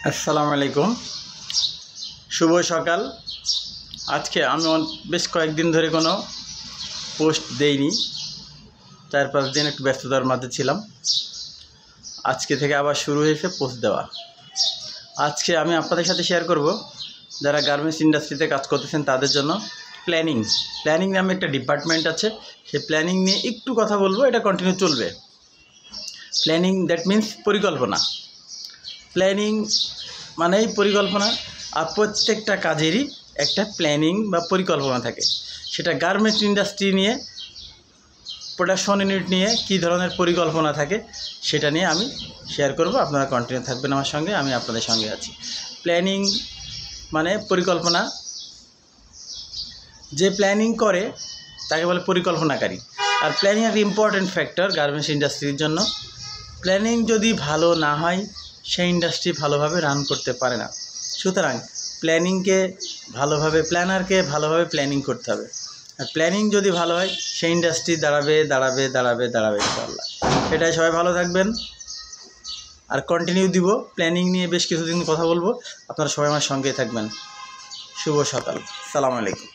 আসসালামু আলাইকুম, শুভ সকাল। আজকে আমি বেশ কয়েকদিন ধরে কোনো পোস্ট দেইনি, 4-5 দিন একটু ব্যস্ততার মধ্যে ছিলাম। আজকে থেকে আবার শুরু হয়েছে পোস্ট দেওয়া। আজকে আমি আপনাদের সাথে শেয়ার করব যারা গার্মেন্টস ইন্ডাস্ট্রিতে কাজ করতেছেন তাদের জন্য প্ল্যানিং নামে একটা ডিপার্টমেন্ট আছে। সেই প্ল্যানিং নিয়ে একটু কথা বলবো, এটা কন্টিনিউ চলবে। প্ল্যানিং দ্যাট মিন্স পরিকল্পনা। প্ল্যানিং মানেই পরিকল্পনা, আর প্রত্যেকটা কাজেরই একটা প্ল্যানিং বা পরিকল্পনা থাকে। সেটা গার্মেন্টস ইন্ডাস্ট্রি নিয়ে, প্রোডাকশন ইউনিট নিয়ে কী ধরনের পরিকল্পনা থাকে সেটা নিয়ে আমি শেয়ার করব। আপনারা কন্টিনিউ থাকবেন আমার সঙ্গে, আমি আপনাদের সঙ্গে আছি। প্ল্যানিং মানে পরিকল্পনা। যে প্ল্যানিং করে তাকে বলে পরিকল্পনাকারী। আর প্ল্যানিং একটা ইম্পর্ট্যান্ট ফ্যাক্টর গার্মেন্টস ইন্ডাস্ট্রির জন্য। প্ল্যানিং যদি ভালো না হয় সেই ইন্ডাস্ট্রি ভালোভাবে রান করতে পারে না। সুতরাং প্ল্যানারকে ভালোভাবে প্ল্যানিং করতে হবে। আর প্ল্যানিং যদি ভালো হয় সেই ইন্ডাস্ট্রি দাঁড়াবে ইনশাআল্লাহ। সেটাই, সবাই ভালো থাকবেন। আর কন্টিনিউ দিব, প্ল্যানিং নিয়ে বেশ কিছুদিন কথা বলবো। আপনারা সবাই আমার সঙ্গে থাকবেন। শুভ সকাল, আসসালামু আলাইকুম।